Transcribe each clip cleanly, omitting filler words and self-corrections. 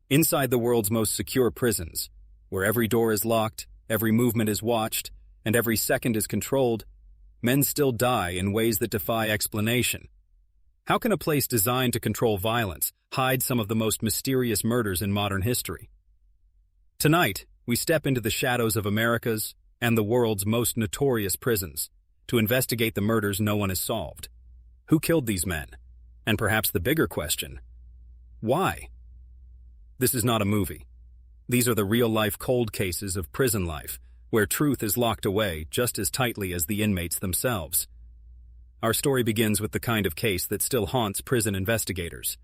Inside the world's most secure prisons, where every door is locked, every movement is watched, and every second is controlled, men still die in ways that defy explanation. How can a place designed to control violence hide some of the most mysterious murders in modern history? Tonight, we step into the shadows of America's and the world's most notorious prisons to investigate the murders no one has solved. Who killed these men? And perhaps the bigger question, why? This is not a movie. These are the real-life cold cases of prison life, where truth is locked away just as tightly as the inmates themselves. Our story begins with the kind of case that still haunts prison investigators.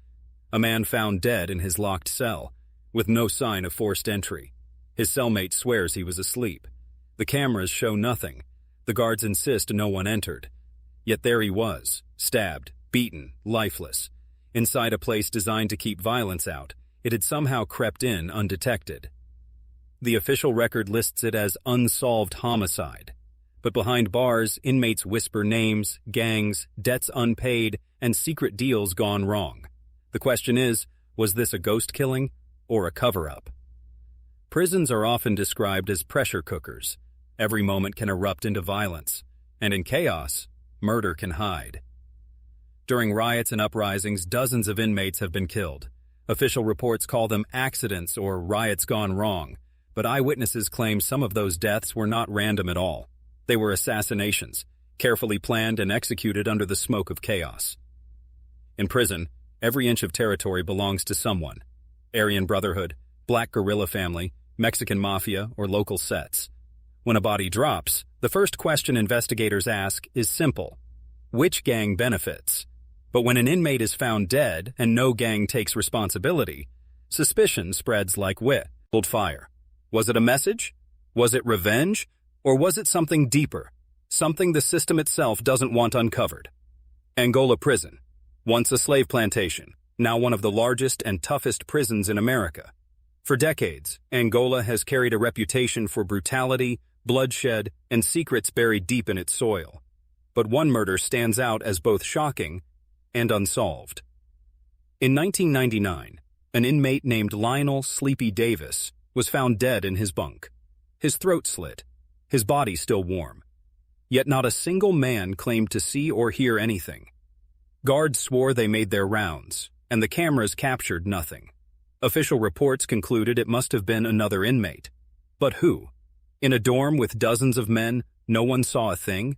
A man found dead in his locked cell, with no sign of forced entry. His cellmate swears he was asleep. The cameras show nothing. The guards insist no one entered. Yet there he was, stabbed, beaten, lifeless. Inside a place designed to keep violence out, it had somehow crept in undetected. The official record lists it as unsolved homicide. But behind bars, inmates whisper names, gangs, debts unpaid, and secret deals gone wrong. The question is, was this a ghost killing or a cover-up? Prisons are often described as pressure cookers. Every moment can erupt into violence, and in chaos, murder can hide. During riots and uprisings, dozens of inmates have been killed. Official reports call them accidents or riots gone wrong, but eyewitnesses claim some of those deaths were not random at all. They were assassinations, carefully planned and executed under the smoke of chaos. In prison, every inch of territory belongs to someone. Aryan Brotherhood, Black Guerrilla Family, Mexican Mafia, or local sets. When a body drops, the first question investigators ask is simple: which gang benefits? But when an inmate is found dead and no gang takes responsibility, suspicion spreads like wildfire. Was it a message? Was it revenge? Or was it something deeper? Something the system itself doesn't want uncovered? Angola Prison, once a slave plantation, now one of the largest and toughest prisons in America. For decades, Angola has carried a reputation for brutality, bloodshed, and secrets buried deep in its soil. But one murder stands out as both shocking and unsolved. In 1999, an inmate named Lionel "Sleepy" Davis was found dead in his bunk. His throat slit, his body still warm. Yet not a single man claimed to see or hear anything. Guards swore they made their rounds, and the cameras captured nothing. Official reports concluded it must have been another inmate. But who? In a dorm with dozens of men, no one saw a thing?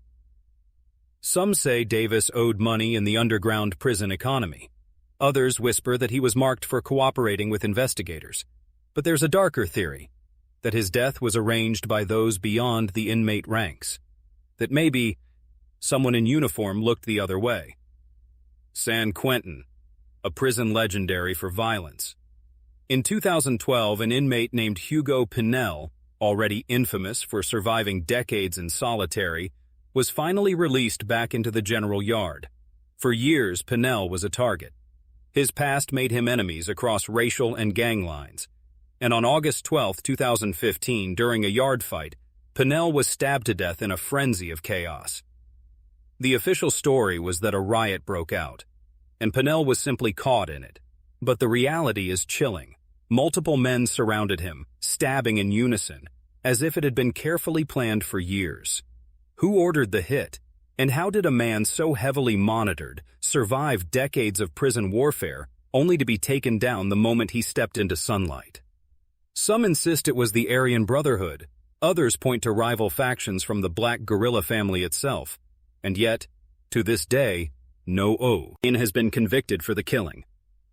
Some say Davis owed money in the underground prison economy. Others whisper that he was marked for cooperating with investigators. But there's a darker theory, that his death was arranged by those beyond the inmate ranks. That maybe someone in uniform looked the other way. San Quentin, a prison legendary for violence. In 2012, an inmate named Hugo Pinell, already infamous for surviving decades in solitary, was finally released back into the general yard. For years, Pinell was a target. His past made him enemies across racial and gang lines. And on August 12, 2015, during a yard fight, Pinell was stabbed to death in a frenzy of chaos. The official story was that a riot broke out, and Pinell was simply caught in it. But the reality is chilling. Multiple men surrounded him, stabbing in unison, as if it had been carefully planned for years. Who ordered the hit? And how did a man so heavily monitored survive decades of prison warfare only to be taken down the moment he stepped into sunlight? Some insist it was the Aryan Brotherhood. Others point to rival factions from the Black Guerrilla Family itself. And yet, to this day, no man has been convicted for the killing.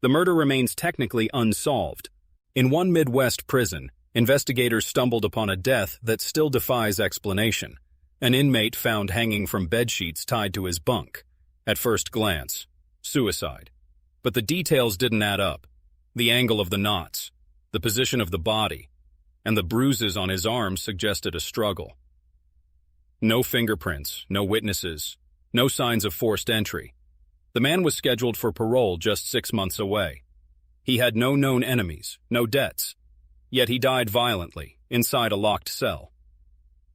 The murder remains technically unsolved. In one Midwest prison, investigators stumbled upon a death that still defies explanation. An inmate found hanging from bedsheets tied to his bunk. At first glance, suicide. But the details didn't add up. The angle of the knots, the position of the body, and the bruises on his arms suggested a struggle. No fingerprints, no witnesses, no signs of forced entry. The man was scheduled for parole just 6 months away. He had no known enemies, no debts. Yet he died violently, inside a locked cell.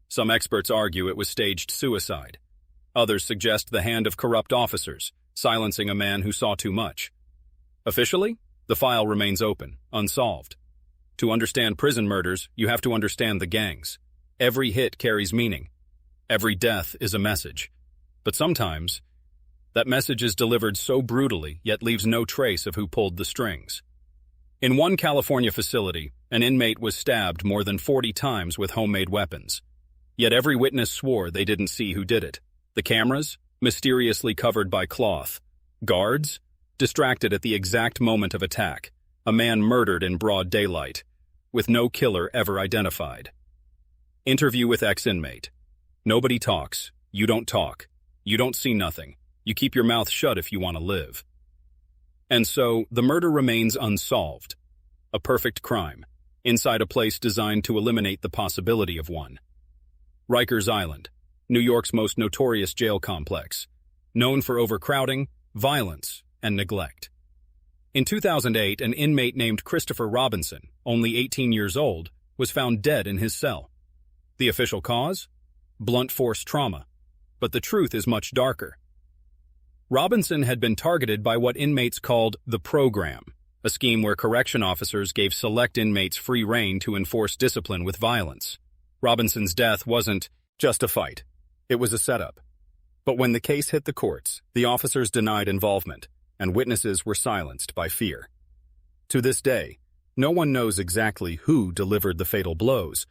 Some experts argue it was staged suicide. Others suggest the hand of corrupt officers, silencing a man who saw too much. Officially, The file remains open, unsolved. To understand prison murders, you have to understand the gangs. Every hit carries meaning. Every death is a message. But sometimes, that message is delivered so brutally, yet leaves no trace of who pulled the strings. In one California facility, an inmate was stabbed more than 40 times with homemade weapons. Yet every witness swore they didn't see who did it. The cameras, mysteriously covered by cloth. Guards, distracted at the exact moment of attack. A man murdered in broad daylight, with no killer ever identified. Interview with ex-inmate. Nobody talks. You don't talk. You don't see nothing. You keep your mouth shut if you want to live. And so, the murder remains unsolved. A perfect crime, inside a place designed to eliminate the possibility of one. Rikers Island, New York's most notorious jail complex, known for overcrowding, violence, and neglect. In 2008, an inmate named Christopher Robinson, only 18 years old, was found dead in his cell. The official cause? Blunt force trauma. But the truth is much darker. Robinson had been targeted by what inmates called the program, a scheme where correction officers gave select inmates free rein to enforce discipline with violence. Robinson's death wasn't just a fight. It was a setup. But when the case hit the courts, the officers denied involvement, and witnesses were silenced by fear. To this day, no one knows exactly who delivered the fatal blows,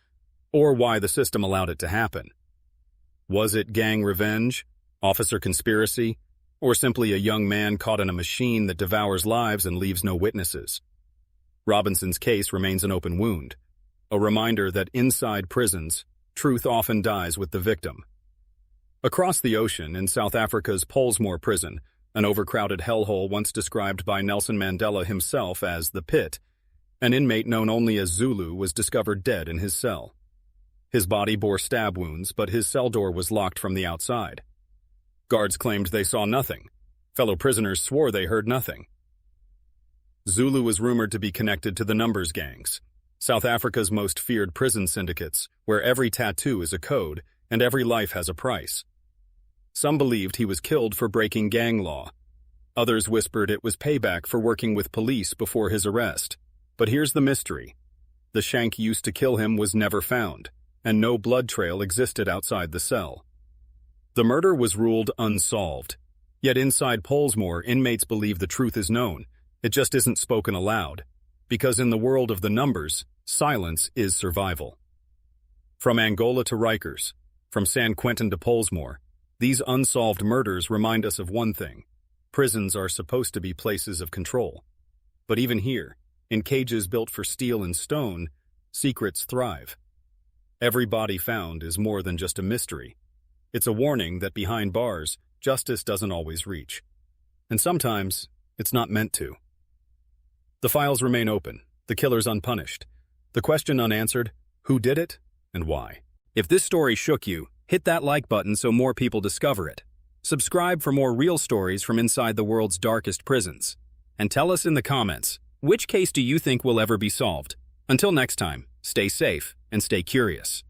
or why the system allowed it to happen. Was it gang revenge, officer conspiracy, or simply a young man caught in a machine that devours lives and leaves no witnesses? Robinson's case remains an open wound, a reminder that inside prisons, truth often dies with the victim. Across the ocean, in South Africa's Pollsmoor prison, an overcrowded hellhole once described by Nelson Mandela himself as the pit, an inmate known only as Zulu was discovered dead in his cell. His body bore stab wounds, but his cell door was locked from the outside. Guards claimed they saw nothing. Fellow prisoners swore they heard nothing. Zulu was rumored to be connected to the numbers gangs, South Africa's most feared prison syndicates, where every tattoo is a code and every life has a price. Some believed he was killed for breaking gang law. Others whispered it was payback for working with police before his arrest. But here's the mystery. The shank used to kill him was never found, and no blood trail existed outside the cell. The murder was ruled unsolved. Yet inside Pollsmoor, inmates believe the truth is known. It just isn't spoken aloud. Because in the world of the numbers, silence is survival. From Angola to Rikers, from San Quentin to Pollsmoor, these unsolved murders remind us of one thing. Prisons are supposed to be places of control. But even here, in cages built for steel and stone, secrets thrive. Every body found is more than just a mystery. It's a warning that behind bars, justice doesn't always reach. And sometimes, it's not meant to. The files remain open, the killers unpunished. The question unanswered, who did it and why? If this story shook you, hit that like button so more people discover it. Subscribe for more real stories from inside the world's darkest prisons. And tell us in the comments, which case do you think will ever be solved? Until next time, stay safe and stay curious.